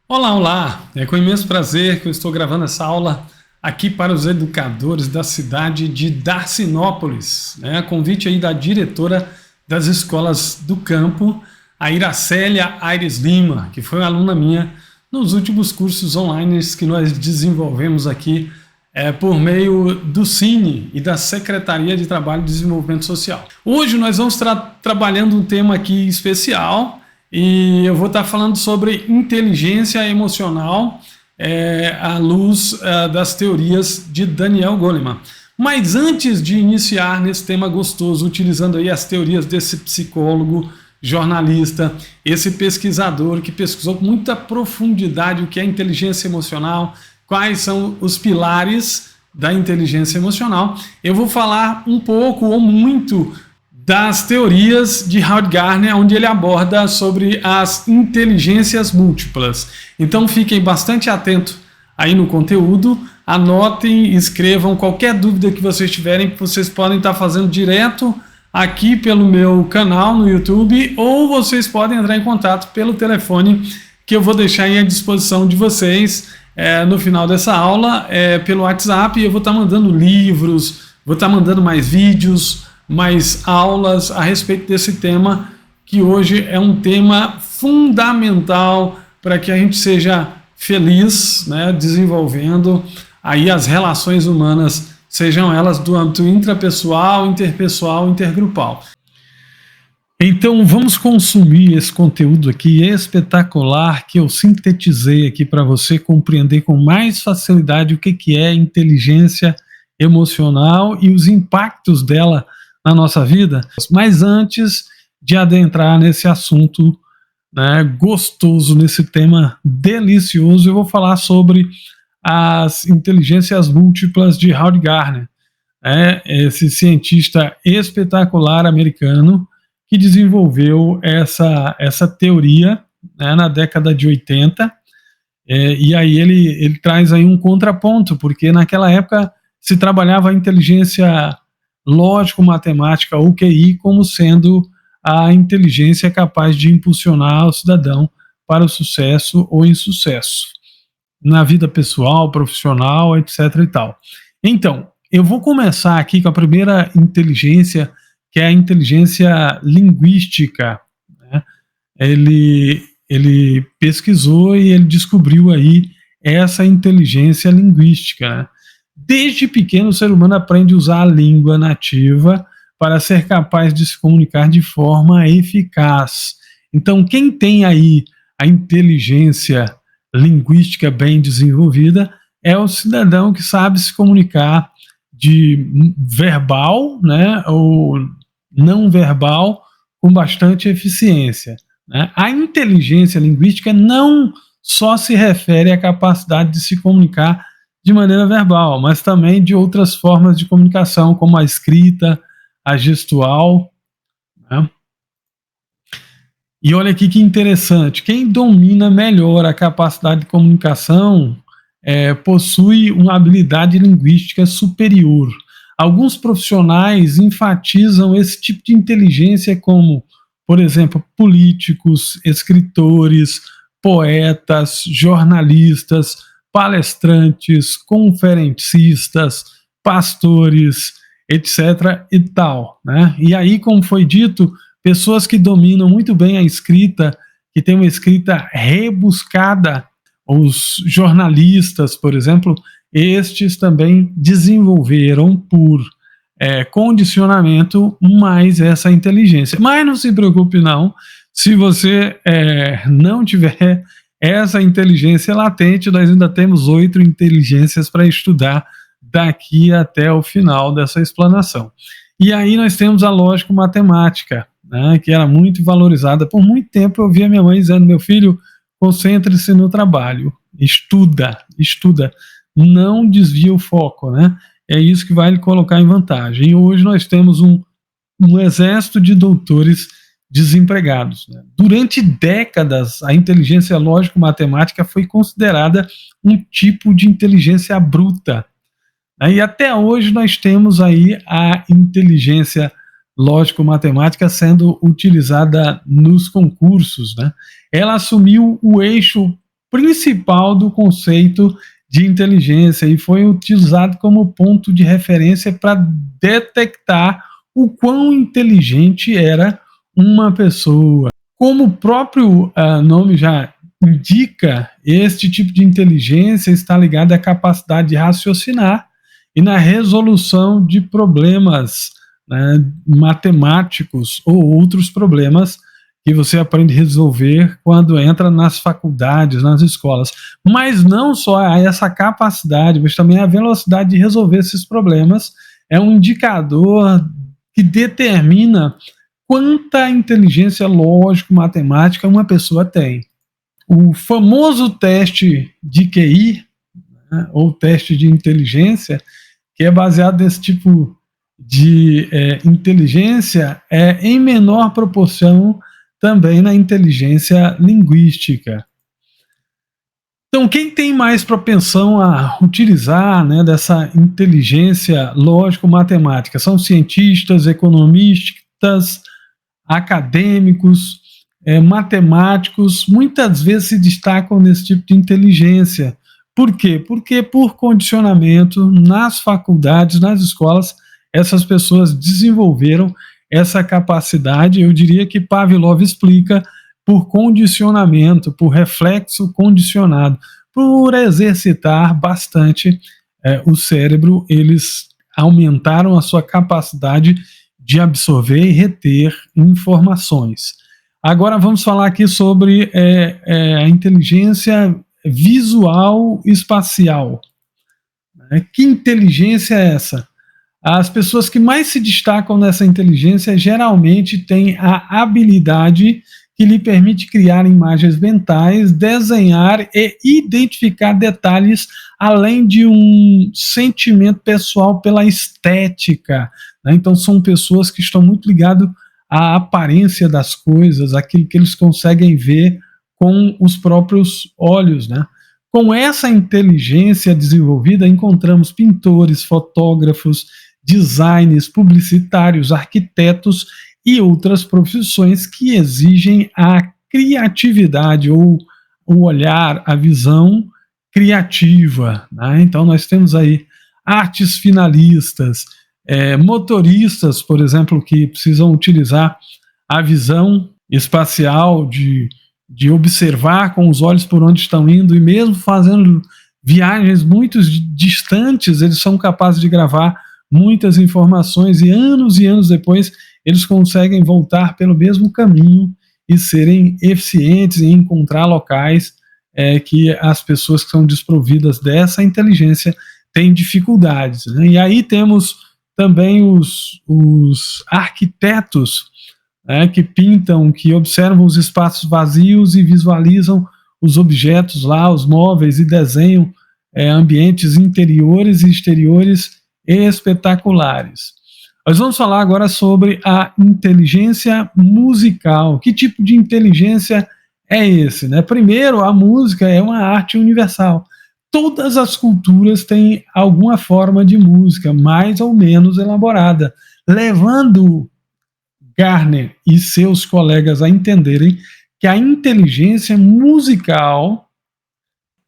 Olá, olá! É com imenso prazer que eu estou gravando essa aula aqui para os educadores da cidade de Darcinópolis, né? A convite aí da diretora das escolas do campo, a Iracélia Aires Lima, que foi uma aluna minha nos últimos cursos online que nós desenvolvemos aqui por meio do Cine e da Secretaria de Trabalho e Desenvolvimento Social. Hoje nós vamos trabalhando um tema aqui especial, e eu vou estar falando sobre inteligência emocional à luz das teorias de Daniel Goleman. Mas antes de iniciar nesse tema gostoso, utilizando aí as teorias desse psicólogo, jornalista, esse pesquisador que pesquisou com muita profundidade o que é inteligência emocional, quais são os pilares da inteligência emocional, eu vou falar um pouco ou muito das teorias de Howard Gardner, onde ele aborda sobre as inteligências múltiplas. Então fiquem bastante atentos aí no conteúdo, anotem, escrevam qualquer dúvida que vocês tiverem, que vocês podem estar fazendo direto aqui pelo meu canal no YouTube, ou vocês podem entrar em contato pelo telefone que eu vou deixar aí à disposição de vocês no final dessa aula, pelo WhatsApp. Eu vou estar mandando livros, vou estar mandando mais vídeos, mais aulas a respeito desse tema, que hoje é um tema fundamental para que a gente seja feliz, né, desenvolvendo aí as relações humanas, sejam elas do âmbito intrapessoal, interpessoal, intergrupal. Então vamos consumir esse conteúdo aqui espetacular que eu sintetizei aqui para você compreender com mais facilidade o que é inteligência emocional e os impactos dela na nossa vida. Mas antes de adentrar nesse assunto, né, gostoso, nesse tema delicioso, eu vou falar sobre as inteligências múltiplas de Howard Gardner, esse cientista espetacular americano que desenvolveu essa teoria, né, na década de 80, e aí ele traz aí um contraponto, porque naquela época se trabalhava a inteligência lógico-matemática, ou QI, como sendo a inteligência capaz de impulsionar o cidadão para o sucesso ou insucesso na vida pessoal, profissional, etc. e tal. Então, eu vou começar aqui com a primeira inteligência, que é a inteligência linguística, né? Ele pesquisou e ele descobriu aí essa inteligência linguística, né? Desde pequeno, o ser humano aprende a usar a língua nativa para ser capaz de se comunicar de forma eficaz. Então, quem tem aí a inteligência linguística bem desenvolvida é o cidadão que sabe se comunicar de verbal, né, ou não verbal, com bastante eficiência, né? A inteligência linguística não só se refere à capacidade de se comunicar de maneira verbal, mas também de outras formas de comunicação, como a escrita, a gestual, né? E olha aqui que interessante, quem domina melhor a capacidade de comunicação possui uma habilidade linguística superior. Alguns profissionais enfatizam esse tipo de inteligência como, por exemplo, políticos, escritores, poetas, jornalistas, palestrantes, conferencistas, pastores, etc. e tal, né? E aí, como foi dito, pessoas que dominam muito bem a escrita, que tem uma escrita rebuscada, os jornalistas, por exemplo, estes também desenvolveram por condicionamento mais essa inteligência. Mas não se preocupe não, se você não tiver essa inteligência latente, nós ainda temos 8 inteligências para estudar daqui até o final dessa explanação. E aí nós temos a lógico-matemática, né, que era muito valorizada. Por muito tempo eu via minha mãe dizendo: meu filho, concentre-se no trabalho, estuda, não desvia o foco, né? É isso que vai lhe colocar em vantagem. E hoje nós temos um exército de doutores desempregados, né? Durante décadas, a inteligência lógico-matemática foi considerada um tipo de inteligência bruta, né? E até hoje nós temos aí a inteligência lógico-matemática sendo utilizada nos concursos, né? Ela assumiu o eixo principal do conceito de inteligência e foi utilizado como ponto de referência para detectar o quão inteligente era uma pessoa. Como o próprio nome já indica, este tipo de inteligência está ligado à capacidade de raciocinar e na resolução de problemas, né, matemáticos ou outros problemas que você aprende a resolver quando entra nas faculdades, nas escolas. Mas não só essa capacidade, mas também a velocidade de resolver esses problemas é um indicador que determina quanta inteligência lógico-matemática uma pessoa tem. O famoso teste de QI, né, ou teste de inteligência, que é baseado nesse tipo de inteligência, é em menor proporção também na inteligência linguística. Então, quem tem mais propensão a utilizar, né, dessa inteligência lógico-matemática são cientistas, economistas, acadêmicos, matemáticos, muitas vezes se destacam nesse tipo de inteligência. Por quê? Porque por condicionamento nas faculdades, nas escolas, essas pessoas desenvolveram essa capacidade. Eu diria que Pavlov explica por condicionamento, por reflexo condicionado, por exercitar bastante o cérebro, eles aumentaram a sua capacidade de absorver e reter informações. Agora vamos falar aqui sobre a inteligência visual espacial. Que inteligência é essa? As pessoas que mais se destacam nessa inteligência geralmente têm a habilidade que lhe permite criar imagens mentais, desenhar e identificar detalhes, além de um sentimento pessoal pela estética, né? Então são pessoas que estão muito ligadas à aparência das coisas, aquilo que eles conseguem ver com os próprios olhos, né? Com essa inteligência desenvolvida, encontramos pintores, fotógrafos, designers, publicitários, arquitetos e outras profissões que exigem a criatividade ou o olhar, a visão criativa, né? Então nós temos aí artes finalistas, motoristas, por exemplo, que precisam utilizar a visão espacial de observar com os olhos por onde estão indo, e mesmo fazendo viagens muito distantes, eles são capazes de gravar muitas informações e anos depois eles conseguem voltar pelo mesmo caminho e serem eficientes em encontrar locais que as pessoas que são desprovidas dessa inteligência têm dificuldades, né? E aí temos também os arquitetos, que pintam, que observam os espaços vazios e visualizam os objetos lá, os móveis, e desenham ambientes interiores e exteriores espetaculares. Nós vamos falar agora sobre a inteligência musical. Que tipo de inteligência é esse, né? Primeiro, a música é uma arte universal. Todas as culturas têm alguma forma de música, mais ou menos elaborada, levando Gardner e seus colegas a entenderem que a inteligência musical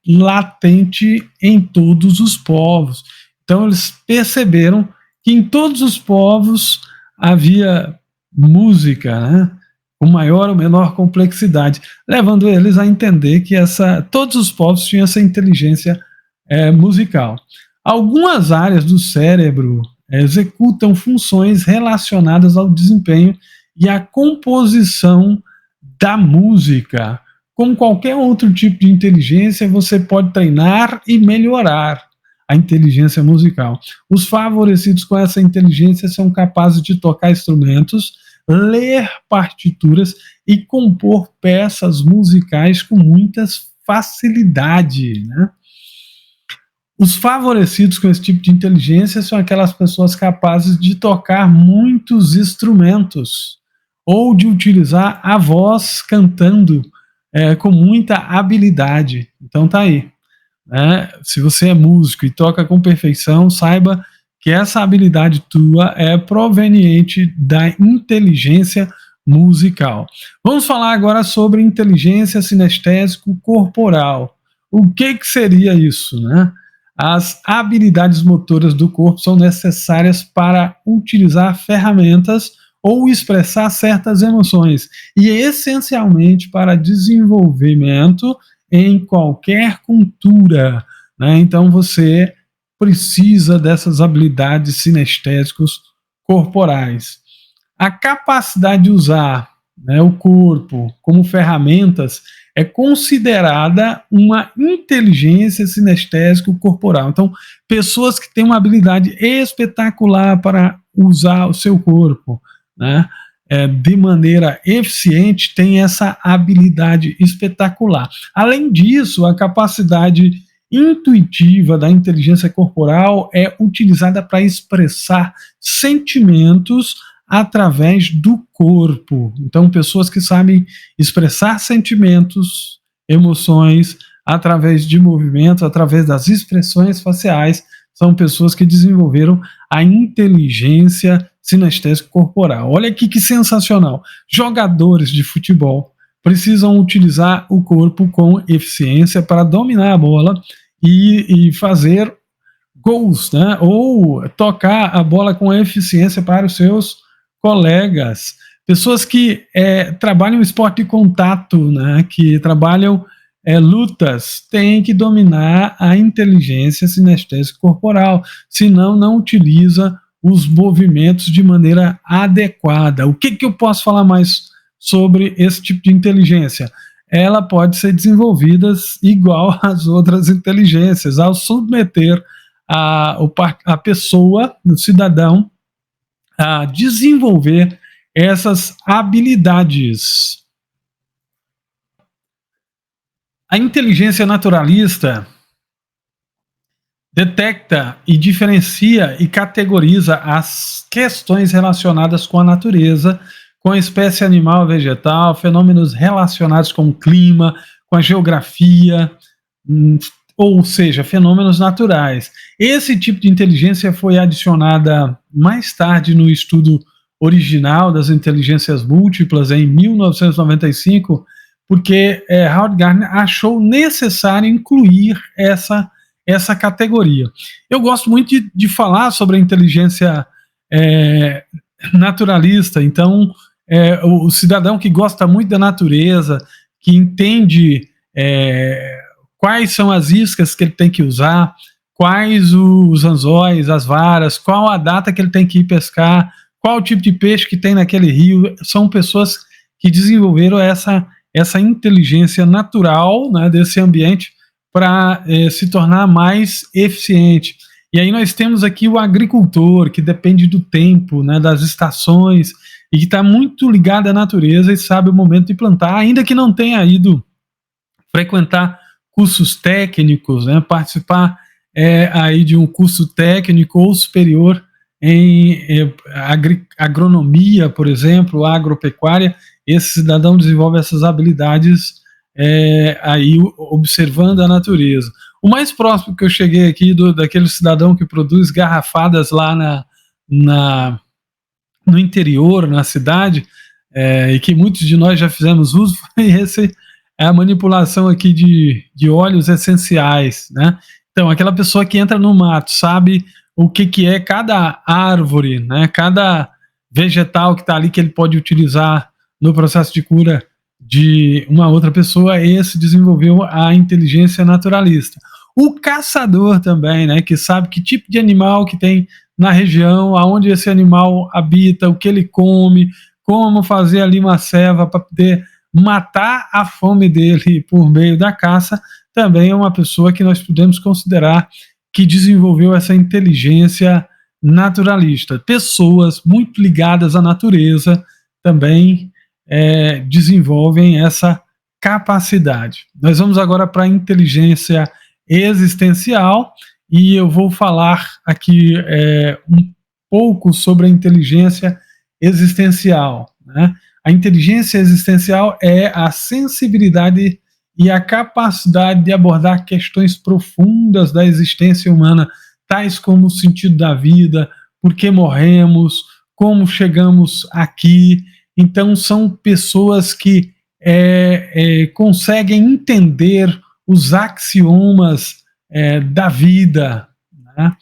latente em todos os povos. Então eles perceberam que em todos os povos havia música, né, com maior ou menor complexidade, levando eles a entender que todos os povos tinham essa inteligência musical. Algumas áreas do cérebro executam funções relacionadas ao desempenho e à composição da música. Como qualquer outro tipo de inteligência, você pode treinar e melhorar a inteligência musical. Os favorecidos com essa inteligência são capazes de tocar instrumentos, ler partituras e compor peças musicais com muita facilidade, né? Os favorecidos com esse tipo de inteligência são aquelas pessoas capazes de tocar muitos instrumentos ou de utilizar a voz cantando com muita habilidade. Então tá aí. Se você é músico e toca com perfeição, saiba que essa habilidade tua é proveniente da inteligência musical. Vamos falar agora sobre inteligência sinestésico-corporal. O que seria isso, né? As habilidades motoras do corpo são necessárias para utilizar ferramentas ou expressar certas emoções, e essencialmente para desenvolvimento em qualquer cultura, né? Então você precisa dessas habilidades sinestésicos corporais. A capacidade de usar, né, o corpo como ferramentas é considerada uma inteligência sinestésica corporal. Então, pessoas que têm uma habilidade espetacular para usar o seu corpo, né, de maneira eficiente, têm essa habilidade espetacular. Além disso, a capacidade intuitiva da inteligência corporal é utilizada para expressar sentimentos através do corpo. Então, pessoas que sabem expressar sentimentos, emoções, através de movimentos, através das expressões faciais, são pessoas que desenvolveram a inteligência sinestésica corporal. Olha aqui que sensacional. Jogadores de futebol precisam utilizar o corpo com eficiência para dominar a bola e fazer gols, né? Ou tocar a bola com eficiência para os seus colegas. Pessoas que trabalham esporte de contato, né? Que trabalham lutas, têm que dominar a inteligência sinestésica corporal, senão não utiliza os movimentos de maneira adequada. O que eu posso falar mais sobre esse tipo de inteligência? Ela pode ser desenvolvida igual às outras inteligências, ao submeter a pessoa, o cidadão, a desenvolver essas habilidades. A inteligência naturalista detecta e diferencia e categoriza as questões relacionadas com a natureza, com a espécie animal, vegetal, fenômenos relacionados com o clima, com a geografia, ou seja, fenômenos naturais. Esse tipo de inteligência foi adicionada mais tarde no estudo original das inteligências múltiplas, em 1995, porque Howard Gardner achou necessário incluir essa categoria. Eu gosto muito de falar sobre a inteligência naturalista. Então, o cidadão que gosta muito da natureza, que entende quais são as iscas que ele tem que usar, quais os anzóis, as varas, qual a data que ele tem que ir pescar, qual o tipo de peixe que tem naquele rio, são pessoas que desenvolveram essa inteligência natural, né, desse ambiente para se tornar mais eficiente. E aí nós temos aqui o agricultor, que depende do tempo, né, das estações, e que está muito ligado à natureza e sabe o momento de plantar, ainda que não tenha ido frequentar cursos técnicos, né, participar aí de um curso técnico ou superior em agronomia, por exemplo, agropecuária. Esse cidadão desenvolve essas habilidades aí observando a natureza. O mais próximo que eu cheguei aqui daquele cidadão que produz garrafadas lá no interior, na cidade, e que muitos de nós já fizemos uso, foi a manipulação aqui de óleos essenciais, né? Então, aquela pessoa que entra no mato, sabe o que é cada árvore, né? Cada vegetal que está ali que ele pode utilizar no processo de cura de uma outra pessoa. Esse desenvolveu a inteligência naturalista. O caçador também, né? Que sabe que tipo de animal que tem na região, aonde esse animal habita, o que ele come, como fazer ali uma ceva para poder matar a fome dele por meio da caça, também é uma pessoa que nós podemos considerar que desenvolveu essa inteligência naturalista. Pessoas muito ligadas à natureza também desenvolvem essa capacidade. Nós vamos agora para a inteligência existencial, e eu vou falar aqui um pouco sobre a inteligência existencial, né? A inteligência existencial é a sensibilidade e a capacidade de abordar questões profundas da existência humana, tais como o sentido da vida, por que morremos, como chegamos aqui. Então, são pessoas que conseguem entender os axiomas da vida, né?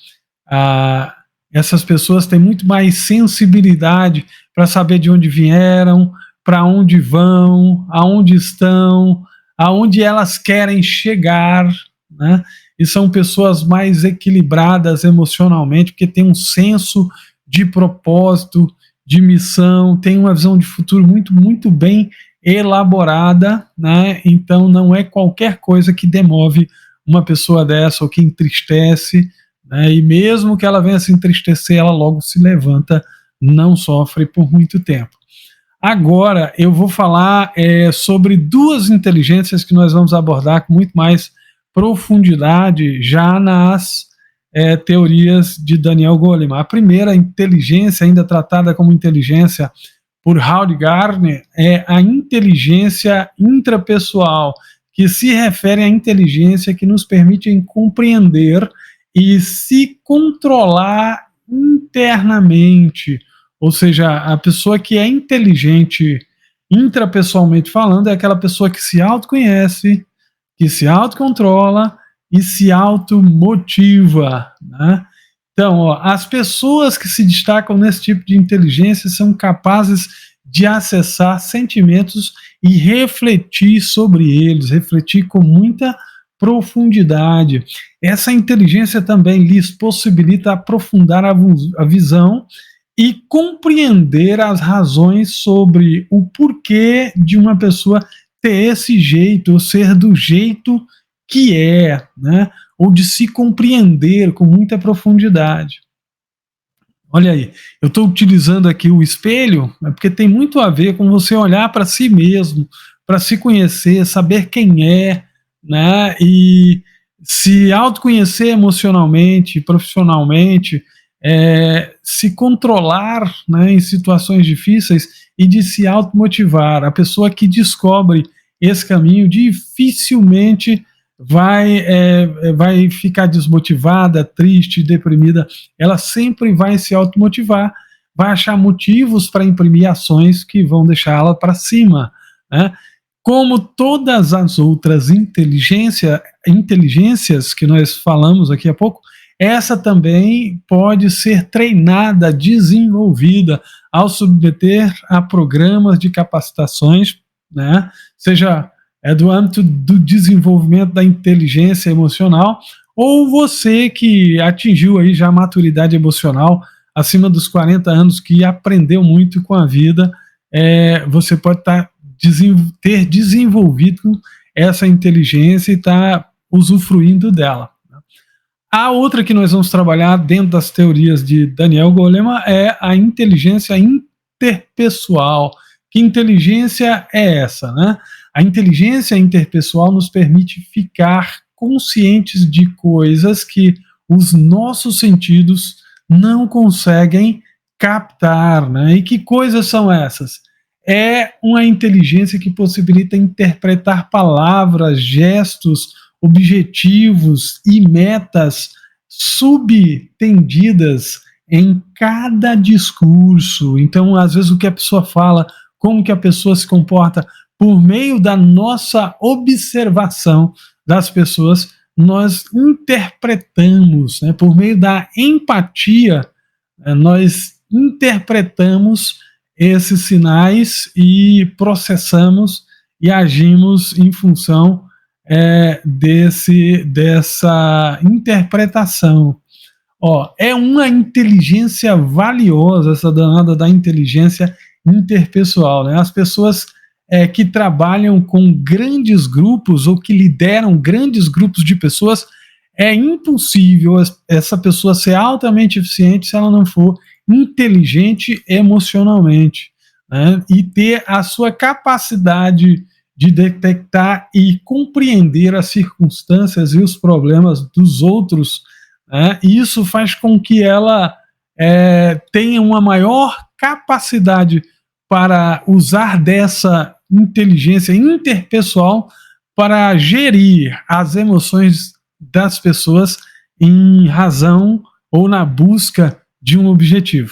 Essas pessoas têm muito mais sensibilidade para saber de onde vieram, para onde vão, aonde estão, aonde elas querem chegar, né? E são pessoas mais equilibradas emocionalmente, porque têm um senso de propósito, de missão, têm uma visão de futuro muito, muito bem elaborada, né? Então não é qualquer coisa que demove uma pessoa dessa ou que entristece, né? E mesmo que ela venha se entristecer, ela logo se levanta, não sofre por muito tempo. Agora eu vou falar sobre duas inteligências que nós vamos abordar com muito mais profundidade já nas teorias de Daniel Goleman. A primeira inteligência, ainda tratada como inteligência por Howard Gardner, é a inteligência intrapessoal, que se refere à inteligência que nos permite compreender e se controlar internamente. Ou seja, a pessoa que é inteligente intrapessoalmente falando é aquela pessoa que se autoconhece, que se autocontrola e se automotiva, né? Então, as pessoas que se destacam nesse tipo de inteligência são capazes de acessar sentimentos e refletir sobre eles, refletir com muita profundidade. Essa inteligência também lhes possibilita aprofundar a visão e compreender as razões sobre o porquê de uma pessoa ter esse jeito, ou ser do jeito que né? Ou de se compreender com muita profundidade. Olha aí, eu estou utilizando aqui o espelho, porque tem muito a ver com você olhar para si mesmo, para se conhecer, saber quem né? E se autoconhecer emocionalmente, profissionalmente, se controlar, né, em situações difíceis e de se automotivar. A pessoa que descobre esse caminho dificilmente vai ficar desmotivada, triste, deprimida. Ela sempre vai se automotivar, vai achar motivos para imprimir ações que vão deixá-la para cima, né? Como todas as outras inteligências que nós falamos aqui há pouco, essa também pode ser treinada, desenvolvida ao submeter a programas de capacitações, né? Seja do âmbito do desenvolvimento da inteligência emocional, ou você que atingiu aí já a maturidade emocional acima dos 40 anos, que aprendeu muito com a vida, você pode ter desenvolvido essa inteligência e estar usufruindo dela. A outra que nós vamos trabalhar dentro das teorias de Daniel Goleman é a inteligência interpessoal. Que inteligência é essa, né? A inteligência interpessoal nos permite ficar conscientes de coisas que os nossos sentidos não conseguem captar, né? E que coisas são essas? É uma inteligência que possibilita interpretar palavras, gestos, objetivos e metas subtendidas em cada discurso. Então, às vezes, o que a pessoa fala, como que a pessoa se comporta, por meio da nossa observação das pessoas, nós interpretamos, né? Por meio da empatia, nós interpretamos esses sinais e processamos e agimos em função dessa interpretação. É uma inteligência valiosa, essa danada da inteligência interpessoal, né? As pessoas que trabalham com grandes grupos ou que lideram grandes grupos de pessoas, é impossível essa pessoa ser altamente eficiente se ela não for inteligente emocionalmente, né? E ter a sua capacidade de detectar e compreender as circunstâncias e os problemas dos outros, né? E isso faz com que ela tenha uma maior capacidade para usar dessa inteligência interpessoal para gerir as emoções das pessoas em razão ou na busca de um objetivo.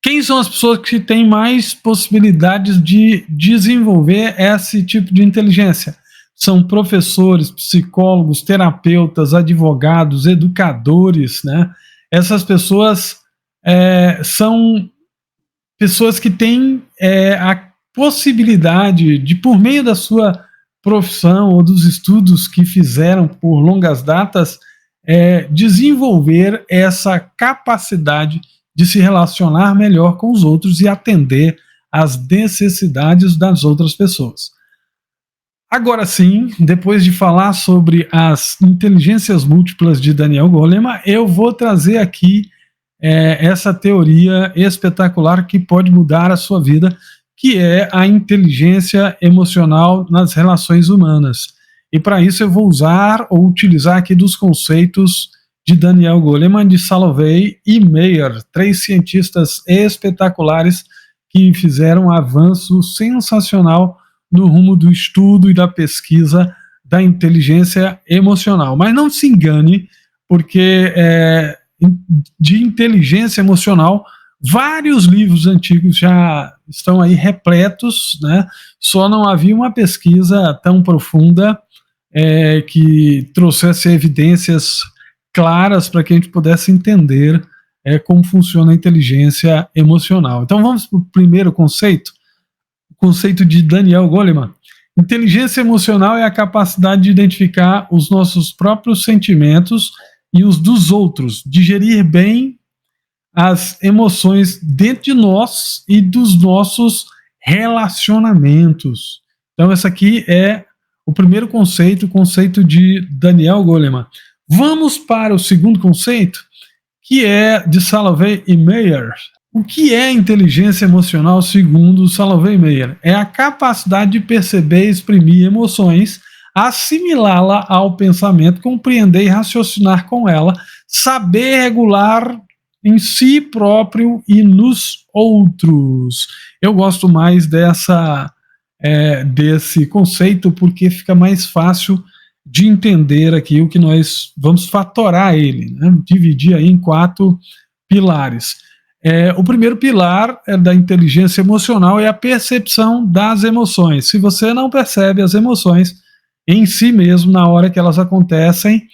Quem são as pessoas que têm mais possibilidades de desenvolver esse tipo de inteligência? São professores, psicólogos, terapeutas, advogados, educadores, né? Essas pessoas são pessoas que têm a possibilidade de, por meio da sua profissão ou dos estudos que fizeram por longas datas, desenvolver essa capacidade de se relacionar melhor com os outros e atender às necessidades das outras pessoas. Agora sim, depois de falar sobre as inteligências múltiplas de Daniel Goleman, eu vou trazer aqui essa teoria espetacular que pode mudar a sua vida, que é a inteligência emocional nas relações humanas. E para isso eu vou usar ou utilizar aqui dos conceitos de Daniel Goleman, de Salovey e Meyer, 3 cientistas espetaculares que fizeram um avanço sensacional no rumo do estudo e da pesquisa da inteligência emocional. Mas não se engane, porque de inteligência emocional, vários livros antigos já estão aí repletos, né? Só não havia uma pesquisa tão profunda que trouxesse evidências claras para que a gente pudesse entender como funciona a inteligência emocional. Então vamos para o primeiro conceito, o conceito de Daniel Goleman. Inteligência emocional é a capacidade de identificar os nossos próprios sentimentos e os dos outros, digerir bem as emoções dentro de nós e dos nossos relacionamentos. Então esse aqui é o primeiro conceito, o conceito de Daniel Goleman. Vamos para o segundo conceito, que é de Salovey e Meyer. O que é inteligência emocional segundo Salovey e Meyer? É a capacidade de perceber e exprimir emoções, assimilá-la ao pensamento, compreender e raciocinar com ela, saber regular em si próprio e nos outros. Eu gosto mais desse conceito porque fica mais fácil de entender aqui o que nós vamos fatorar ele, né? Dividir aí em 4 pilares. O primeiro pilar da inteligência emocional é a percepção das emoções. Se você não percebe as emoções em si mesmo na hora que elas acontecem,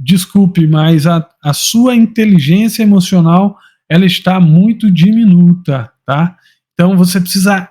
desculpe, mas a sua inteligência emocional ela está muito diminuta, tá? Então você precisa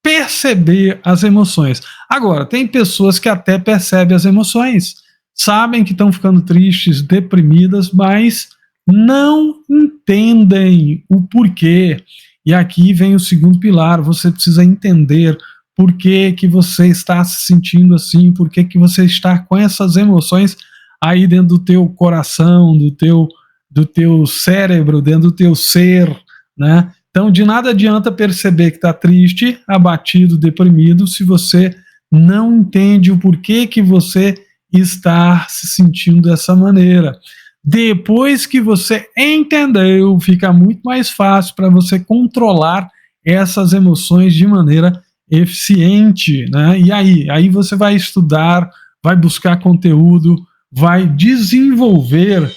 perceber as emoções. Agora, tem pessoas que até percebem as emoções, sabem que estão ficando tristes, deprimidas, mas não entendem o porquê. E aqui vem o segundo pilar, você precisa entender por que você está se sentindo assim, por que você está com essas emoções aí dentro do teu coração, do teu cérebro, dentro do teu ser, né? Então, de nada adianta perceber que está triste, abatido, deprimido, se você não entende o porquê que você está se sentindo dessa maneira. Depois que você entendeu, fica muito mais fácil para você controlar essas emoções de maneira eficiente, né? E aí você vai estudar, vai buscar conteúdo, vai desenvolver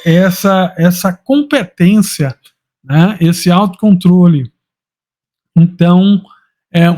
essa competência, né, esse autocontrole. Então,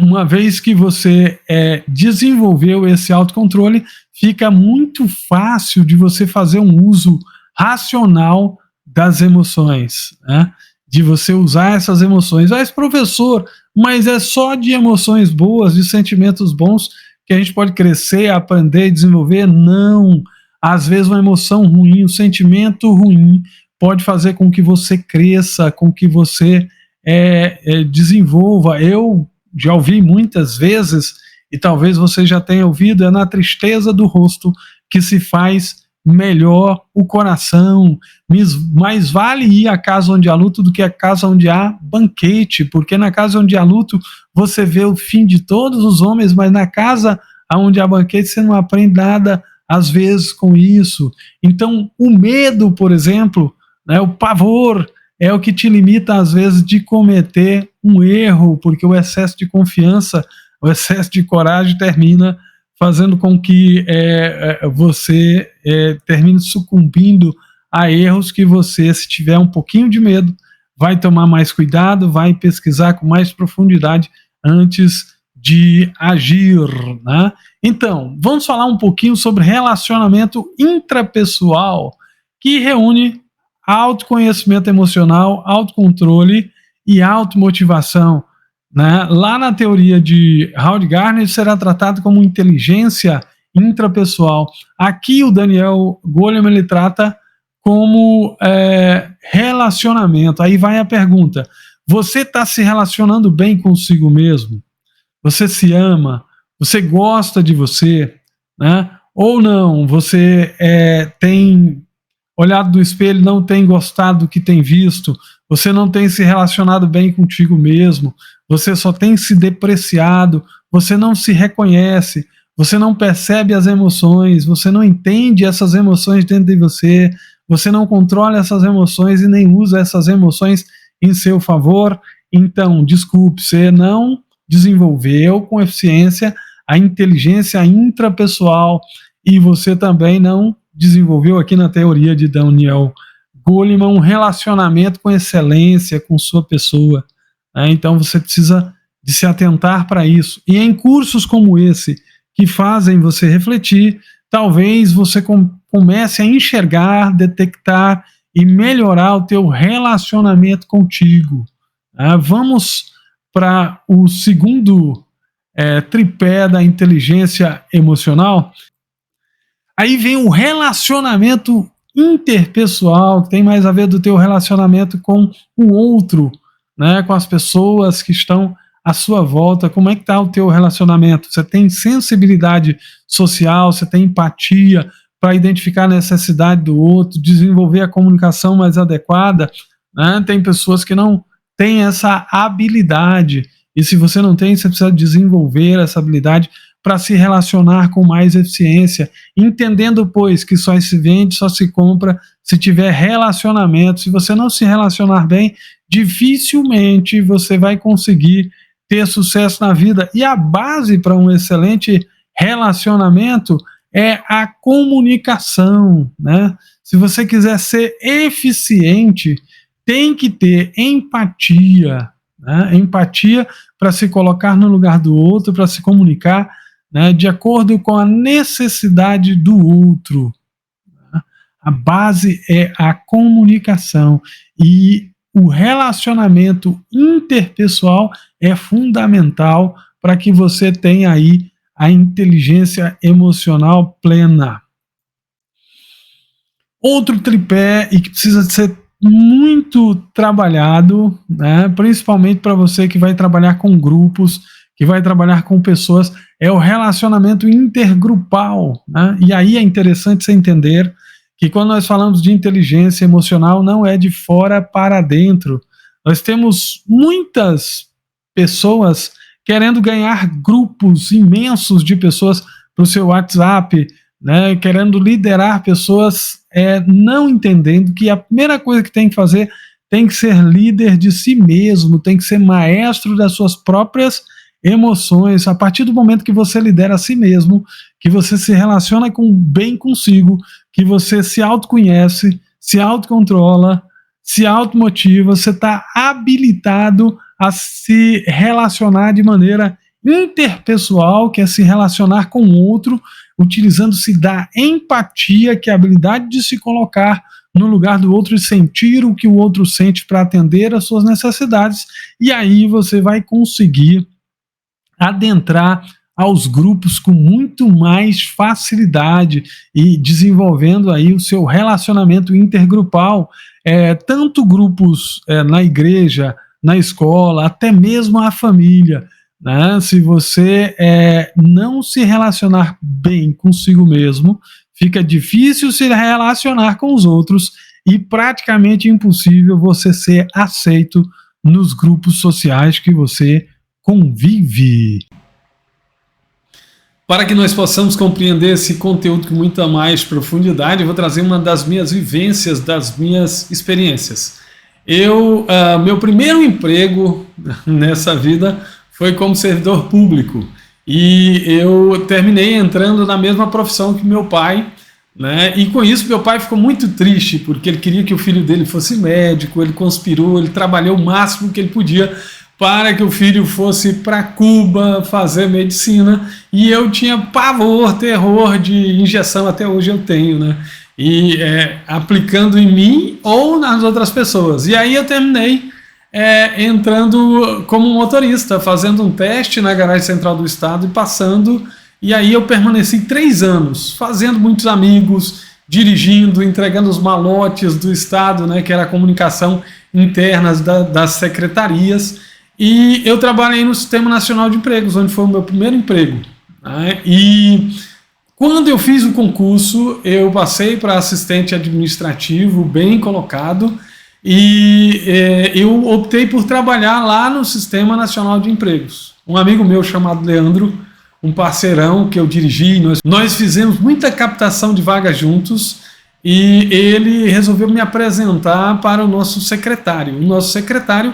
uma vez que você desenvolveu esse autocontrole, fica muito fácil de você fazer um uso racional das emoções, né, de você usar essas emoções. Mas, professor, mas é só de emoções boas, de sentimentos bons que a gente pode crescer, aprender e desenvolver? Não. Às vezes uma emoção ruim, um sentimento ruim pode fazer com que você cresça, com que você desenvolva. Eu já ouvi muitas vezes, e talvez você já tenha ouvido, é na tristeza do rosto que se faz melhor o coração. Mais vale ir à casa onde há luto do que à casa onde há banquete, porque na casa onde há luto você vê o fim de todos os homens, mas na casa onde há banquete você não aprende nada, às vezes, com isso. Então, o medo, por exemplo, né, o pavor, é o que te limita, às vezes, de cometer um erro, porque o excesso de confiança, o excesso de coragem termina fazendo com que você termine sucumbindo a erros que você, se tiver um pouquinho de medo, vai tomar mais cuidado, vai pesquisar com mais profundidade antes de agir, né? Então, vamos falar um pouquinho sobre relacionamento intrapessoal, que reúne autoconhecimento emocional, autocontrole e automotivação, né? Lá na teoria de Howard Gardner, será tratado como inteligência intrapessoal. Aqui o Daniel Goleman, ele trata como relacionamento. Aí vai a pergunta: você está se relacionando bem consigo mesmo? Você se ama? Você gosta de você? Né? Ou não? Você tem olhado no espelho, não tem gostado do que tem visto? Você não tem se relacionado bem contigo mesmo? Você só tem se depreciado? Você não se reconhece? Você não percebe as emoções? Você não entende essas emoções dentro de você? Você não controla essas emoções e nem usa essas emoções em seu favor? Então, desculpe, você não desenvolveu com eficiência a inteligência intrapessoal e você também não desenvolveu aqui na teoria de Daniel Goleman um relacionamento com excelência com sua pessoa. Né? Então você precisa de se atentar para isso. E em cursos como esse, que fazem você refletir, talvez você comece a enxergar, detectar e melhorar o teu relacionamento contigo. Vamos para o segundo tripé da inteligência emocional. Aí vem o relacionamento interpessoal, que tem mais a ver do teu relacionamento com o outro, né, com as pessoas que estão à sua volta. Como é que está o teu relacionamento? Você tem sensibilidade social, você tem empatia para identificar a necessidade do outro, desenvolver a comunicação mais adequada, né? Tem pessoas que não têm essa habilidade, e se você não tem, você precisa desenvolver essa habilidade para se relacionar com mais eficiência, entendendo, pois, que só se vende, só se compra se tiver relacionamento. Se você não se relacionar bem, dificilmente você vai conseguir ter sucesso na vida. E a base para um excelente relacionamento é a comunicação, né? Se você quiser ser eficiente, tem que ter empatia, né? Empatia para se colocar no lugar do outro, para se comunicar, né, de acordo com a necessidade do outro. A base é a comunicação e o relacionamento interpessoal é fundamental para que você tenha aí a inteligência emocional plena. Outro tripé e que precisa ser muito trabalhado, né, principalmente para você que vai trabalhar com grupos, que vai trabalhar com pessoas, é o relacionamento intergrupal, né? E aí é interessante você entender que quando nós falamos de inteligência emocional, não é de fora para dentro. Nós temos muitas pessoas querendo ganhar grupos imensos de pessoas para o seu WhatsApp, né? Querendo liderar pessoas, não entendendo que a primeira coisa que tem que fazer tem que ser líder de si mesmo, tem que ser maestro das suas próprias emoções. A partir do momento que você lidera a si mesmo, que você se relaciona bem consigo, que você se autoconhece, se autocontrola, se automotiva, você está habilitado a se relacionar de maneira interpessoal, que é se relacionar com o outro, utilizando-se da empatia, que é a habilidade de se colocar no lugar do outro e sentir o que o outro sente para atender às suas necessidades, e aí você vai conseguir adentrar aos grupos com muito mais facilidade e desenvolvendo aí o seu relacionamento intergrupal, tanto grupos na igreja, na escola, até mesmo a família, né? Se você não se relacionar bem consigo mesmo, fica difícil se relacionar com os outros e praticamente impossível você ser aceito nos grupos sociais que você convive. Para que nós possamos compreender esse conteúdo com muita mais profundidade, eu vou trazer uma das minhas vivências, das minhas experiências. Meu primeiro emprego nessa vida foi como servidor público e eu terminei entrando na mesma profissão que meu pai, né? E com isso meu pai ficou muito triste, porque ele queria que o filho dele fosse médico, ele conspirou, ele trabalhou o máximo que ele podia para que o filho fosse para Cuba fazer medicina, e eu tinha pavor, terror de injeção, até hoje eu tenho, né? E aplicando em mim ou nas outras pessoas. E aí eu terminei entrando como motorista, fazendo um teste na garagem central do estado e passando. E aí eu permaneci 3 anos, fazendo muitos amigos, dirigindo, entregando os malotes do estado, né, que era a comunicação interna das secretarias. E eu trabalhei no Sistema Nacional de Empregos, onde foi o meu primeiro emprego, né? E quando eu fiz o concurso, eu passei para assistente administrativo, bem colocado, e eu optei por trabalhar lá no Sistema Nacional de Empregos. Um amigo meu chamado Leandro, um parceirão que eu dirigi, nós fizemos muita captação de vagas juntos, e ele resolveu me apresentar para o nosso secretário. O nosso secretário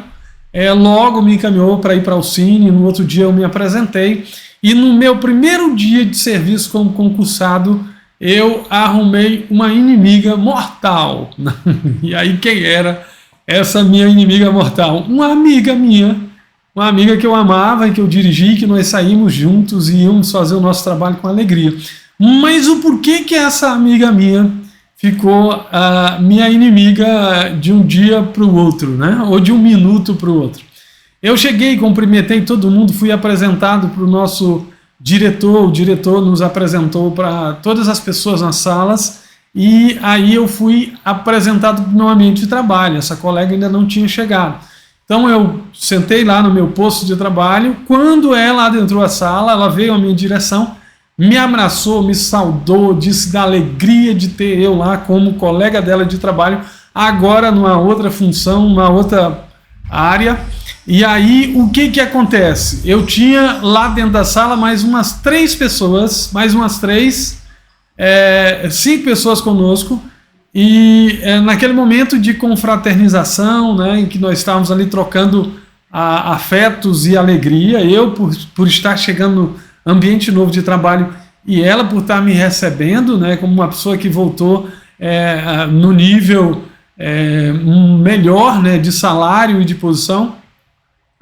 logo me encaminhou para ir para o Cine. No outro dia eu me apresentei, e no meu primeiro dia de serviço como concursado, eu arrumei uma inimiga mortal. E aí quem era essa minha inimiga mortal? Uma amiga minha, uma amiga que eu amava e que eu dirigi, que nós saímos juntos e íamos fazer o nosso trabalho com alegria. Mas o porquê que essa amiga minha ficou minha inimiga de um dia para o outro, né? Ou de um minuto para o outro? Eu cheguei, cumprimentei todo mundo, fui apresentado para o nosso diretor, o diretor nos apresentou para todas as pessoas nas salas, e aí eu fui apresentado para o meu ambiente de trabalho. Essa colega ainda não tinha chegado. Então eu sentei lá no meu posto de trabalho. Quando ela adentrou a sala, ela veio à minha direção, me abraçou, me saudou, disse da alegria de ter eu lá como colega dela de trabalho, agora numa outra função, numa outra área. E aí o que acontece? Eu tinha lá dentro da sala mais umas 3 pessoas, mais umas 5 pessoas conosco. E naquele momento de confraternização, né, em que nós estávamos ali trocando afetos e alegria, eu por estar chegando no ambiente novo de trabalho, e ela por estar me recebendo, né, como uma pessoa que voltou no nível melhor, né, de salário e de posição.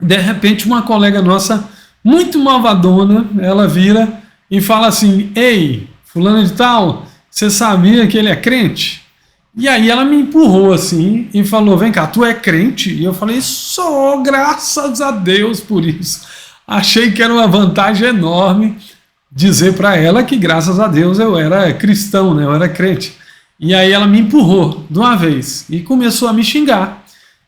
De repente uma colega nossa, muito malvadona, ela vira e fala assim: ei, fulano de tal, você sabia que ele é crente? E aí ela me empurrou assim e falou: vem cá, tu é crente? E eu falei: sou, graças a Deus por isso. Achei que era uma vantagem enorme dizer para ela que graças a Deus eu era cristão, né? Eu era crente. E aí ela me empurrou de uma vez e começou a me xingar,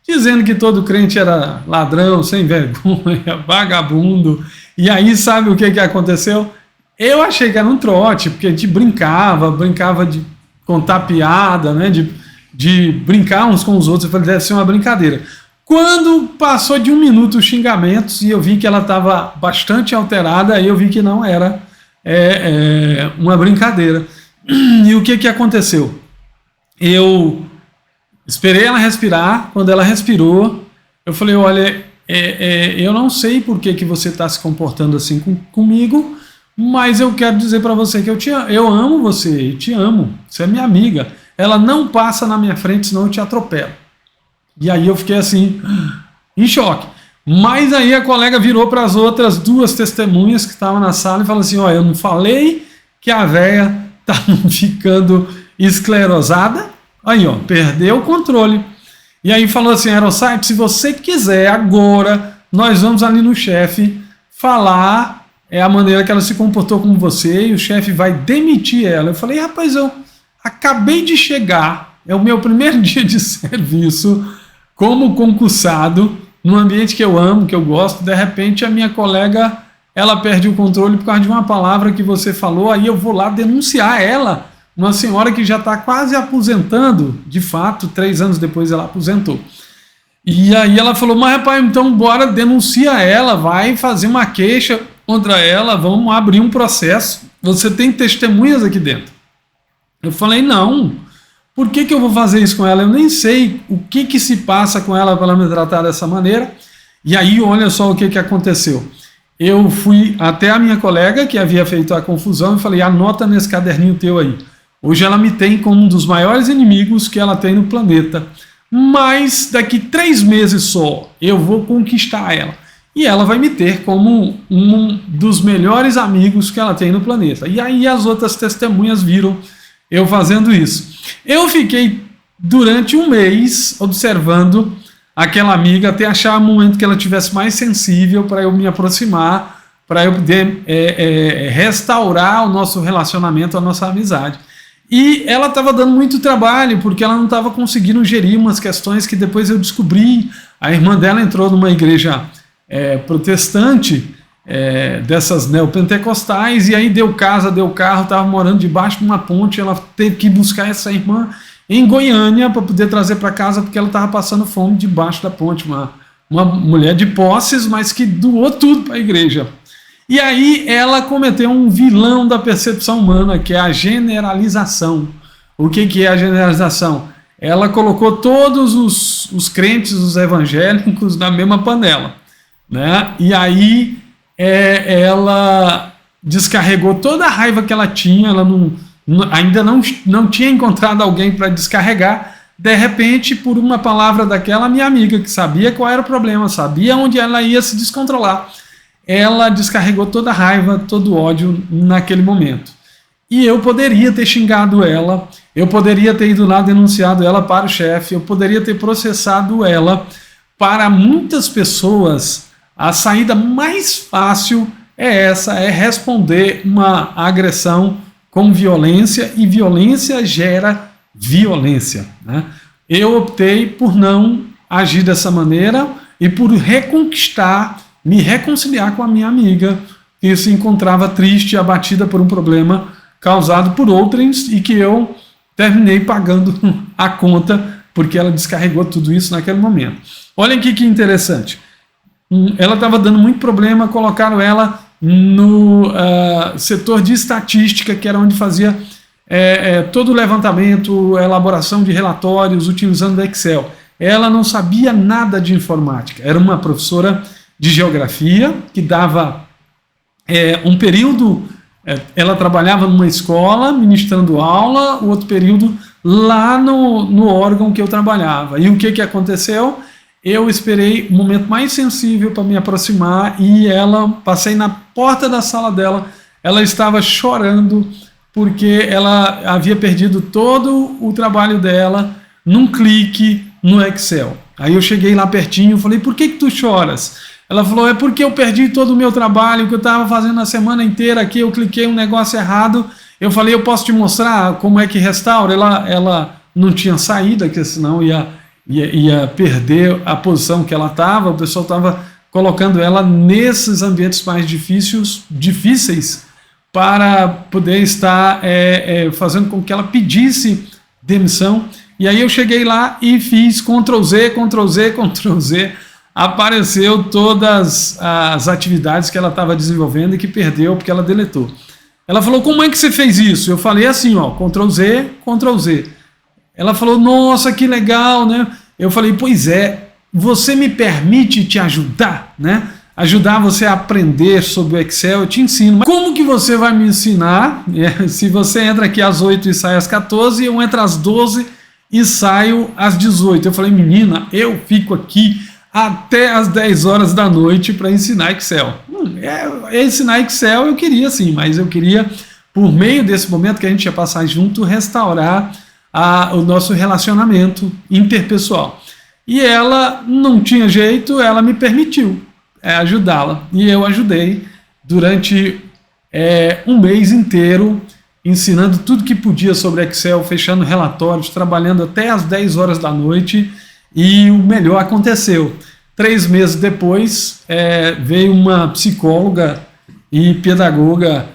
dizendo que todo crente era ladrão, sem vergonha, vagabundo. E aí sabe o que aconteceu? Eu achei que era um trote, porque a gente brincava de contar piada, né, de brincar uns com os outros. Eu falei: deve ser uma brincadeira. Quando passou de 1 minuto os xingamentos e eu vi que ela estava bastante alterada, aí eu vi que não era uma brincadeira. E o que aconteceu? Eu esperei ela respirar. Quando ela respirou, eu falei: olha, eu não sei por que você está se comportando assim comigo, mas eu quero dizer para você que eu amo você e te amo. Você é minha amiga. Ela não passa na minha frente, senão eu te atropelo. E aí eu fiquei assim, em choque. Mas aí a colega virou para as outras 2 testemunhas que estavam na sala e falou assim: ó, eu não falei que a véia tá ficando esclerosada? Aí, ó, perdeu o controle. E aí falou assim: Aerocyte, se você quiser agora, nós vamos ali no chefe falar a maneira que ela se comportou com você, e o chefe vai demitir ela. Eu falei: rapaz, eu acabei de chegar, é o meu primeiro dia de serviço como concursado, num ambiente que eu amo, que eu gosto. De repente a minha colega, ela perde o controle por causa de uma palavra que você falou, aí eu vou lá denunciar ela, uma senhora que já está quase aposentando, de fato, 3 anos depois ela aposentou. E aí ela falou: mas rapaz, então bora, denuncia ela, vai fazer uma queixa contra ela, vamos abrir um processo, você tem testemunhas aqui dentro. Eu falei: não, por que eu vou fazer isso com ela? Eu nem sei o que se passa com ela para ela me tratar dessa maneira. E aí olha só o que aconteceu. Eu fui até a minha colega que havia feito a confusão e falei: anota nesse caderninho teu aí, Hoje ela me tem como um dos maiores inimigos que ela tem no planeta. Mas daqui 3 meses só eu vou conquistar ela. E ela vai me ter como um dos melhores amigos que ela tem no planeta. E aí as outras testemunhas viram eu fazendo isso. Eu fiquei durante 1 mês observando aquela amiga até achar o momento que ela tivesse mais sensível para eu me aproximar, para eu poder restaurar o nosso relacionamento, a nossa amizade. E ela estava dando muito trabalho, porque ela não estava conseguindo gerir umas questões que depois eu descobri. A irmã dela entrou numa igreja protestante, dessas neopentecostais, e aí deu casa, deu carro, estava morando debaixo de uma ponte. Ela teve que buscar essa irmã em Goiânia para poder trazer para casa, porque ela estava passando fome debaixo da ponte. Uma mulher de posses, mas que doou tudo para a igreja. E aí ela cometeu um vilão da percepção humana, que é a generalização. O que é a generalização? Ela colocou todos os crentes, os evangélicos, na mesma panela, né? E aí ela descarregou toda a raiva que ela tinha. Ela ainda não tinha encontrado alguém para descarregar. De repente, por uma palavra daquela minha amiga, que sabia qual era o problema, sabia onde ela ia se descontrolar, ela descarregou toda a raiva, todo o ódio naquele momento. E eu poderia ter xingado ela, eu poderia ter ido lá denunciado ela para o chefe, eu poderia ter processado ela. Para muitas pessoas, a saída mais fácil é essa, é responder uma agressão com violência, e violência gera violência, né? Eu optei por não agir dessa maneira e por me reconciliar com a minha amiga, que se encontrava triste e abatida por um problema causado por outrens, e que eu terminei pagando a conta, porque ela descarregou tudo isso naquele momento. Olha aqui que interessante. Ela estava dando muito problema, colocaram ela no setor de estatística, que era onde fazia todo o levantamento, elaboração de relatórios utilizando o Excel. Ela não sabia nada de informática. Era uma professora de geografia que dava um período, ela trabalhava numa escola ministrando aula, o outro período lá no órgão que eu trabalhava. E o que aconteceu? Eu esperei o momento mais sensível para me aproximar, e passei na porta da sala dela. Ela estava chorando porque ela havia perdido todo o trabalho dela num clique no Excel. Aí eu cheguei lá pertinho e falei: por que tu choras? Ela falou: é porque eu perdi todo o meu trabalho que eu estava fazendo a semana inteira aqui, eu cliquei um negócio errado. Eu falei: eu posso te mostrar como é que restaura? Ela não tinha saída, porque senão ia perder a posição que ela estava. O pessoal estava colocando ela nesses ambientes mais difíceis para poder estar fazendo com que ela pedisse demissão. E aí eu cheguei lá e fiz Ctrl+Z, Ctrl+Z, Ctrl+Z. Apareceu todas as atividades que ela estava desenvolvendo e que perdeu porque ela deletou. Ela falou: como é que você fez isso? Eu falei assim, Ctrl+Z, Ctrl+Z. Ela falou: nossa, que legal, né? Eu falei: pois você me permite te ajudar, né? Ajudar você a aprender sobre o Excel, eu te ensino. Mas como que você vai me ensinar? Se você entra aqui às 8 e sai às 14, eu entro às 12 e saio às 18. Eu falei: menina, eu fico aqui até às 10 horas da noite para ensinar Excel. Ensinar Excel eu queria sim, mas eu queria, por meio desse momento que a gente ia passar junto, restaurar o nosso relacionamento interpessoal. E ela não tinha jeito, ela me permitiu ajudá-la. E eu ajudei durante 1 mês inteiro, ensinando tudo que podia sobre Excel, fechando relatórios, trabalhando até às 10 horas da noite. E o melhor aconteceu. 3 meses depois, veio uma psicóloga e pedagoga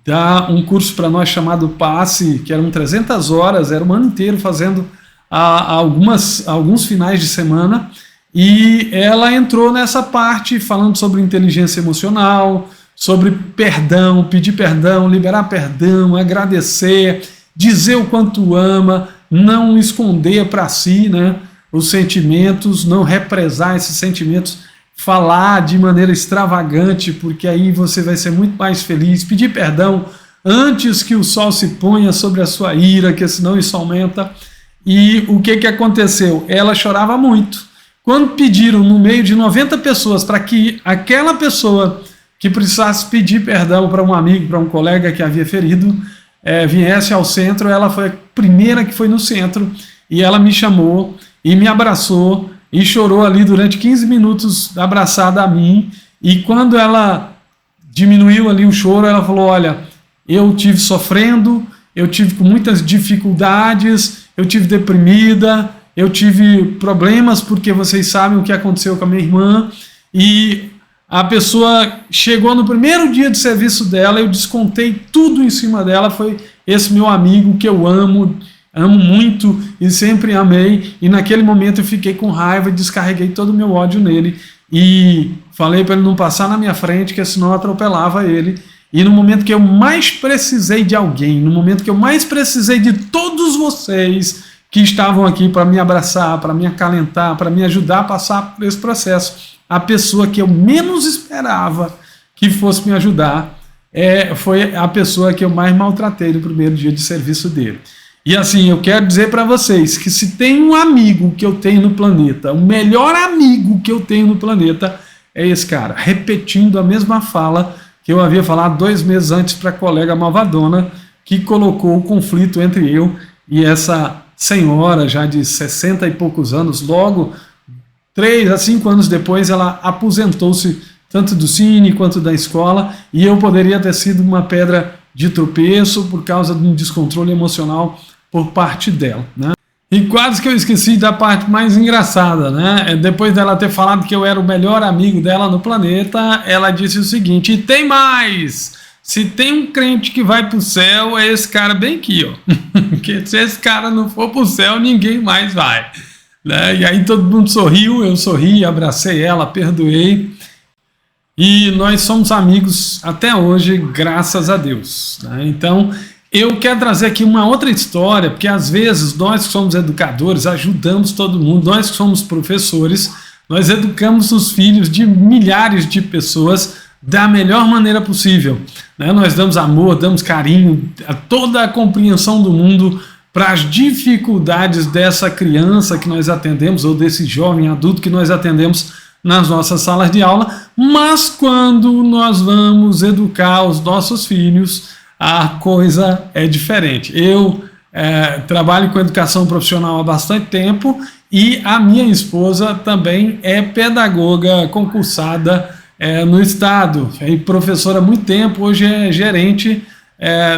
dar um curso para nós chamado Passe, que eram 300 horas, era um ano inteiro fazendo alguns finais de semana, e ela entrou nessa parte falando sobre inteligência emocional, sobre perdão, pedir perdão, liberar perdão, agradecer, dizer o quanto ama, não esconder para si, né, os sentimentos, não represar esses sentimentos, falar de maneira extravagante, porque aí você vai ser muito mais feliz, pedir perdão antes que o sol se ponha sobre a sua ira, que senão isso aumenta. E o que aconteceu? Ela chorava muito. Quando pediram no meio de 90 pessoas para que aquela pessoa que precisasse pedir perdão para um amigo, para um colega que havia ferido, viesse ao centro, ela foi a primeira que foi no centro, e ela me chamou e me abraçou e chorou ali durante 15 minutos abraçada a mim. E quando ela diminuiu ali o choro, ela falou: olha, eu tive sofrendo, eu tive com muitas dificuldades, eu tive deprimida, eu tive problemas porque vocês sabem o que aconteceu com a minha irmã, e a pessoa chegou no primeiro dia de serviço dela, eu descontei tudo em cima dela, foi esse meu amigo que eu amo muito e sempre amei, e naquele momento eu fiquei com raiva e descarreguei todo o meu ódio nele, e falei para ele não passar na minha frente, que senão eu atropelava ele. E no momento que eu mais precisei de alguém, no momento que eu mais precisei de todos vocês que estavam aqui para me abraçar, para me acalentar, para me ajudar a passar por esse processo, a pessoa que eu menos esperava que fosse me ajudar foi a pessoa que eu mais maltratei no primeiro dia de serviço dele. E assim, eu quero dizer para vocês que se tem um amigo que eu tenho no planeta, o melhor amigo que eu tenho no planeta é esse cara, repetindo a mesma fala que eu havia falado 2 meses antes para a colega malvadona, que colocou o conflito entre eu e essa senhora já de 60 e poucos anos. Logo, 3 a 5 anos depois, ela aposentou-se tanto do cine quanto da escola, e eu poderia ter sido uma pedra de tropeço por causa de um descontrole emocional por parte dela, né? E quase que eu esqueci da parte mais engraçada, né? Depois dela ter falado que eu era o melhor amigo dela no planeta, ela disse o seguinte: e tem mais! Se tem um crente que vai para o céu, é esse cara bem aqui, ó. Porque se esse cara não for para o céu, ninguém mais vai, né? E aí todo mundo sorriu, eu sorri, abracei ela, perdoei. E nós somos amigos até hoje, graças a Deus, né? Então, eu quero trazer aqui uma outra história, porque às vezes nós que somos educadores ajudamos todo mundo, nós que somos professores, nós educamos os filhos de milhares de pessoas da melhor maneira possível, né? Nós damos amor, damos carinho, toda a compreensão do mundo para as dificuldades dessa criança que nós atendemos, ou desse jovem adulto que nós atendemos nas nossas salas de aula. Mas quando nós vamos educar os nossos filhos, a coisa é diferente. Eu trabalho com educação profissional há bastante tempo, e a minha esposa também é pedagoga concursada no estado, é professora há muito tempo, hoje é gerente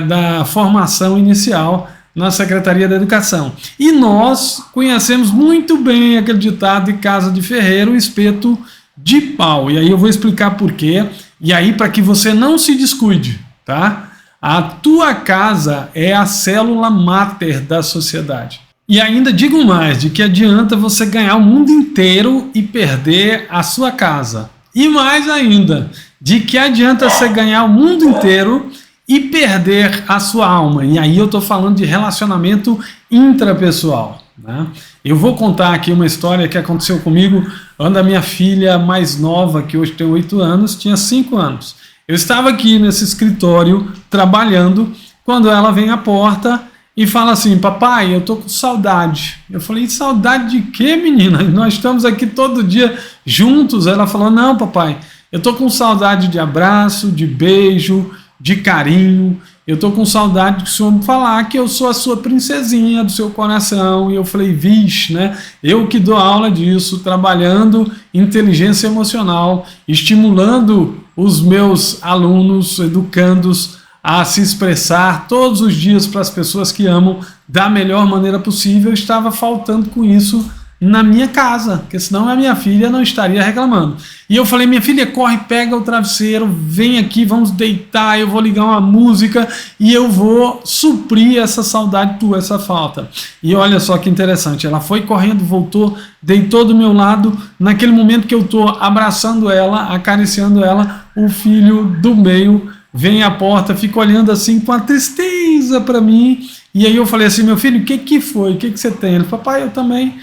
da formação inicial na Secretaria da Educação. E nós conhecemos muito bem aquele ditado de casa de ferreiro, espeto de pau. E aí eu vou explicar por quê, e aí para que você não se descuide, tá? A tua casa é a célula máter da sociedade. E ainda digo mais, de que adianta você ganhar o mundo inteiro e perder a sua casa. E mais ainda, de que adianta você ganhar o mundo inteiro e perder a sua alma. E aí eu estou falando de relacionamento intrapessoal, né? Eu vou contar aqui uma história que aconteceu comigo quando a minha filha mais nova, que hoje tem 8 anos, tinha 5 anos. Eu estava aqui nesse escritório trabalhando, quando ela vem à porta e fala assim: papai, eu tô com saudade. Eu falei: saudade de quê, menina? Nós estamos aqui todo dia juntos. Ela falou: não, papai, eu tô com saudade de abraço, de beijo, de carinho. Eu tô com saudade de o senhor me falar que eu sou a sua princesinha do seu coração. E eu falei: vixe, né? Eu que dou aula disso, trabalhando inteligência emocional, estimulando os meus alunos, educandos a se expressar todos os dias para as pessoas que amam da melhor maneira possível. Estava faltando com isso na minha casa, porque senão a minha filha não estaria reclamando. E eu falei: minha filha, corre, pega o travesseiro, vem aqui, vamos deitar, eu vou ligar uma música e eu vou suprir essa saudade tua, essa falta. E olha só que interessante, ela foi correndo, voltou, deitou do meu lado. Naquele momento que eu estou abraçando ela, acariciando ela, o filho do meio vem à porta, fica olhando assim com a tristeza para mim. E aí eu falei assim: meu filho, o que foi? O que você tem? Ele falou: papai, eu também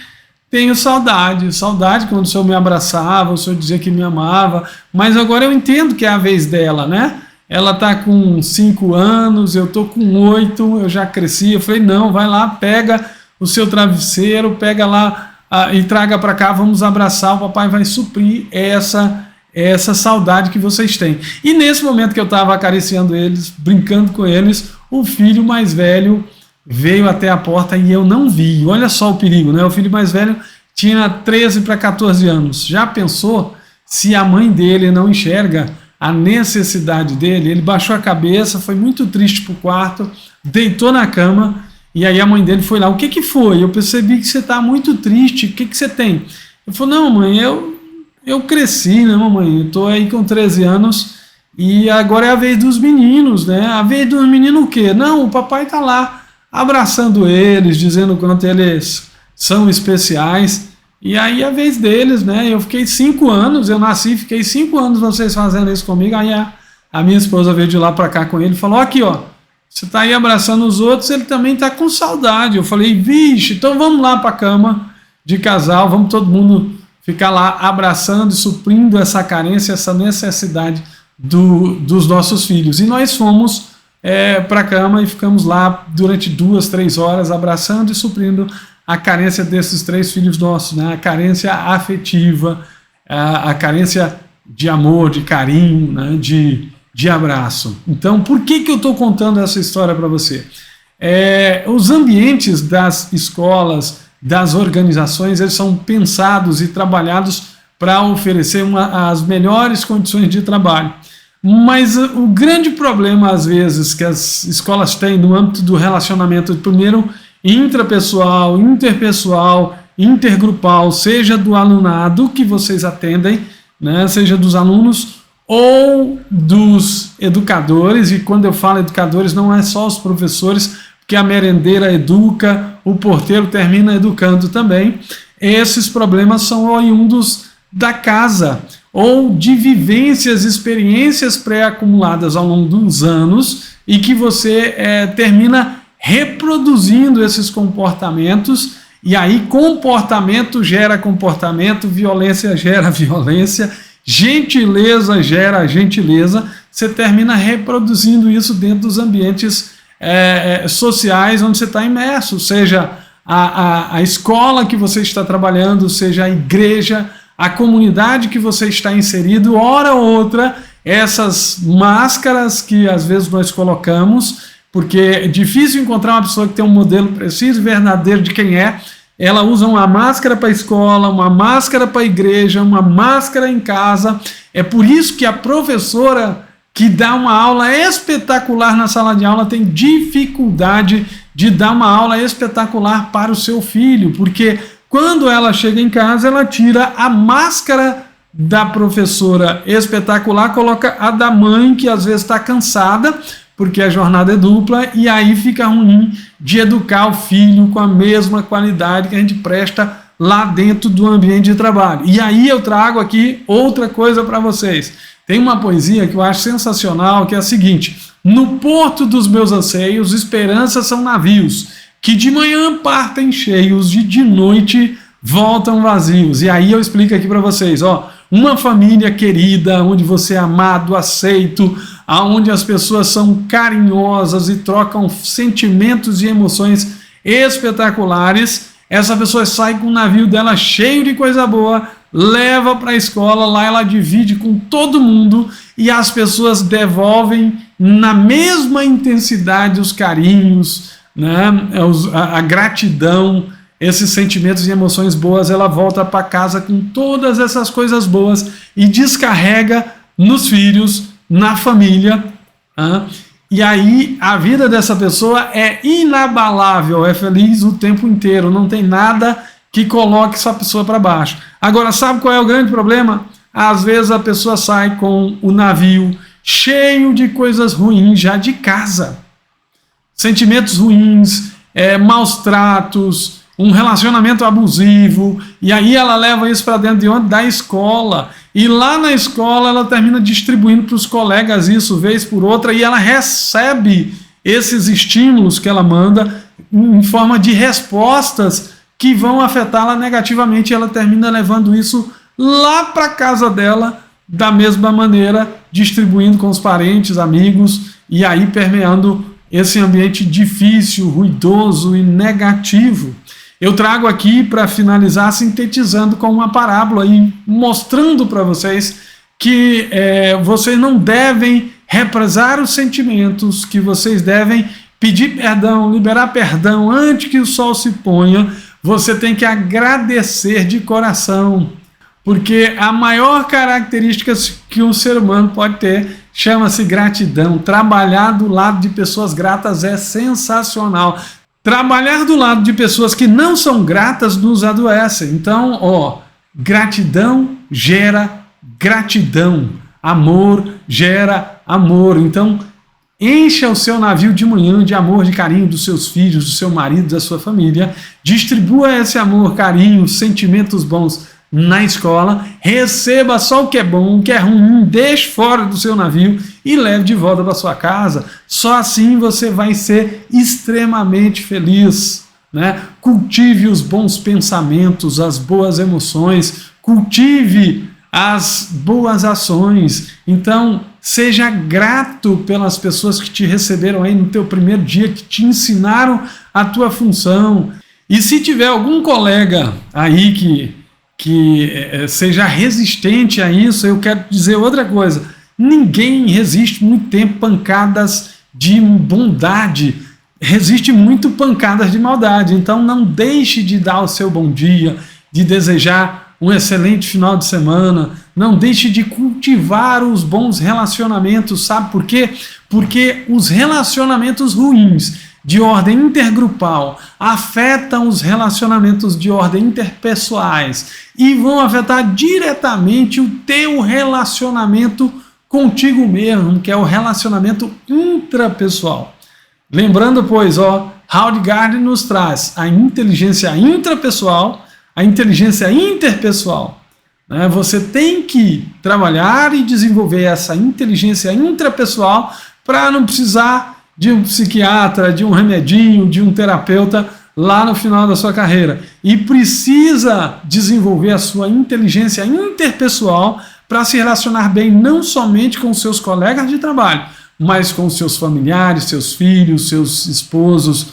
tenho saudade quando o senhor me abraçava, o senhor dizia que me amava, mas agora eu entendo que é a vez dela, né? ela tá com 5 anos, eu tô com 8, eu já cresci. Eu falei, não, vai lá, pega o seu travesseiro, pega lá e traga para cá, vamos abraçar, o papai vai suprir essa saudade que vocês têm. E nesse momento que eu estava acariciando eles, brincando com eles, o filho mais velho veio até a porta e eu não vi. Olha só o perigo, né? O filho mais velho tinha 13 para 14 anos. Já pensou se a mãe dele não enxerga a necessidade dele? Ele baixou a cabeça, foi muito triste para o quarto, deitou na cama, e aí a mãe dele foi lá. O que foi? Eu percebi que você está muito triste, o que você tem? Ele falou, não, mãe, eu cresci, né, mamãe? Eu estou aí com 13 anos e agora é a vez dos meninos, né? A vez dos meninos o quê? Não, o papai está lá abraçando eles, dizendo o quanto eles são especiais. E aí a vez deles, né? Eu fiquei 5 anos, eu nasci, fiquei 5 anos vocês fazendo isso comigo. Aí a minha esposa veio de lá para cá com ele e falou, aqui ó, você está aí abraçando os outros, ele também está com saudade. Eu falei, vixe, então vamos lá para a cama de casal, vamos todo mundo ficar lá abraçando e suprindo essa carência, essa necessidade dos nossos filhos. E nós fomos para a cama e ficamos lá durante 2, 3 horas abraçando e suprindo a carência desses 3 filhos nossos, né? A carência afetiva, a carência de amor, de carinho, né? de abraço. Então, por que eu estou contando essa história para você? Os ambientes das escolas, das organizações, eles são pensados e trabalhados para oferecer as melhores condições de trabalho. Mas o grande problema, às vezes, que as escolas têm no âmbito do relacionamento, primeiro, intrapessoal, interpessoal, intergrupal, seja do alunado que vocês atendem, né, seja dos alunos ou dos educadores, e quando eu falo educadores, não é só os professores, porque a merendeira educa, o porteiro termina educando também. Esses problemas são oriundos da casa, ou de vivências, experiências pré-acumuladas ao longo dos anos, e que você termina reproduzindo esses comportamentos, e aí comportamento gera comportamento, violência gera violência, gentileza gera gentileza, você termina reproduzindo isso dentro dos ambientes sociais onde você está imerso, seja a escola que você está trabalhando, seja a igreja, a comunidade que você está inserido. Hora ou outra, essas máscaras que às vezes nós colocamos, porque é difícil encontrar uma pessoa que tem um modelo preciso e verdadeiro de quem é. Ela usa uma máscara para a escola, uma máscara para a igreja, uma máscara em casa. É por isso que a professora que dá uma aula espetacular na sala de aula tem dificuldade de dar uma aula espetacular para o seu filho, porque quando ela chega em casa, ela tira a máscara da professora espetacular, coloca a da mãe, que às vezes está cansada, porque a jornada é dupla, e aí fica ruim de educar o filho com a mesma qualidade que a gente presta lá dentro do ambiente de trabalho. E aí eu trago aqui outra coisa para vocês. Tem uma poesia que eu acho sensacional, que é a seguinte: no porto dos meus anseios, esperanças são navios, que de manhã partem cheios e de noite voltam vazios. E aí eu explico aqui para vocês, ó, uma família querida, onde você é amado, aceito, onde as pessoas são carinhosas e trocam sentimentos e emoções espetaculares. Essa pessoa sai com o navio dela cheio de coisa boa, leva para a escola, lá ela divide com todo mundo e as pessoas devolvem na mesma intensidade os carinhos, né, a gratidão, esses sentimentos e emoções boas. Ela volta para casa com todas essas coisas boas e descarrega nos filhos, na família, e aí a vida dessa pessoa é inabalável, é feliz o tempo inteiro, não tem nada que coloque essa pessoa para baixo. Agora, sabe qual é o grande problema? Às vezes a pessoa sai com o navio cheio de coisas ruins já de casa, sentimentos ruins, maus tratos, um relacionamento abusivo, e aí ela leva isso para dentro de onde? Da escola. E lá na escola ela termina distribuindo para os colegas isso vez por outra, e ela recebe esses estímulos que ela manda em forma de respostas que vão afetá-la negativamente, e ela termina levando isso lá para casa dela, da mesma maneira, distribuindo com os parentes, amigos, e aí permeando esse ambiente difícil, ruidoso e negativo. Eu trago aqui para finalizar sintetizando com uma parábola e mostrando para vocês que vocês não devem represar os sentimentos, que vocês devem pedir perdão, liberar perdão antes que o sol se ponha. Você tem que agradecer de coração, porque a maior característica que um ser humano pode ter chama-se gratidão. Trabalhar do lado de pessoas gratas é sensacional. Trabalhar do lado de pessoas que não são gratas nos adoece. Então, gratidão gera gratidão. Amor gera amor. Então, encha o seu navio de manhã de amor, de carinho dos seus filhos, do seu marido, da sua família. Distribua esse amor, carinho, sentimentos bons na escola. Receba só o que é bom, o que é ruim, deixe fora do seu navio e leve de volta para sua casa. Só assim você vai ser extremamente feliz, né? Cultive os bons pensamentos, as boas emoções, cultive as boas ações. Então, seja grato pelas pessoas que te receberam aí no teu primeiro dia, que te ensinaram a tua função. E se tiver algum colega aí que seja resistente a isso, eu quero dizer outra coisa: ninguém resiste muito tempo pancadas de bondade, resiste muito pancadas de maldade. Então não deixe de dar o seu bom dia, de desejar um excelente final de semana, não deixe de cultivar os bons relacionamentos. Sabe por quê? Porque os relacionamentos ruins de ordem intergrupal afetam os relacionamentos de ordem interpessoais e vão afetar diretamente o teu relacionamento contigo mesmo, que é o relacionamento intrapessoal. Lembrando, pois, Howard Gardner nos traz a inteligência intrapessoal, a inteligência interpessoal. Né? Você tem que trabalhar e desenvolver essa inteligência intrapessoal para não precisar de um psiquiatra, de um remedinho, de um terapeuta lá no final da sua carreira. E precisa desenvolver a sua inteligência interpessoal para se relacionar bem não somente com seus colegas de trabalho, mas com seus familiares, seus filhos, seus esposos,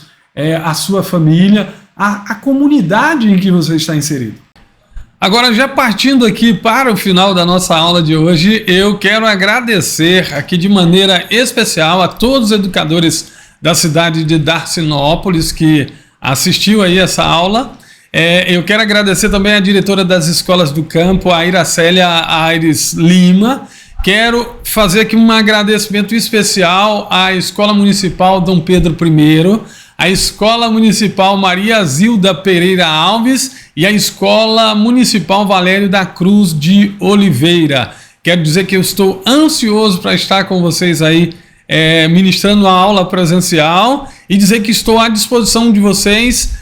a sua família, a comunidade em que você está inserido. Agora, já partindo aqui para o final da nossa aula de hoje, eu quero agradecer aqui de maneira especial a todos os educadores da cidade de Darcinópolis que assistiu aí essa aula. Eu quero agradecer também a diretora das escolas do campo, a Iracélia Aires Lima. Quero fazer aqui um agradecimento especial à Escola Municipal Dom Pedro I, a Escola Municipal Maria Zilda Pereira Alves e a Escola Municipal Valério da Cruz de Oliveira. Quero dizer que eu estou ansioso para estar com vocês aí ministrando a aula presencial e dizer que estou à disposição de vocês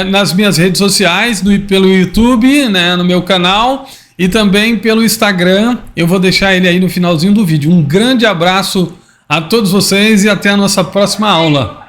nas minhas redes sociais, pelo YouTube, né, no meu canal e também pelo Instagram. Eu vou deixar ele aí no finalzinho do vídeo. Um grande abraço a todos vocês e até a nossa próxima aula.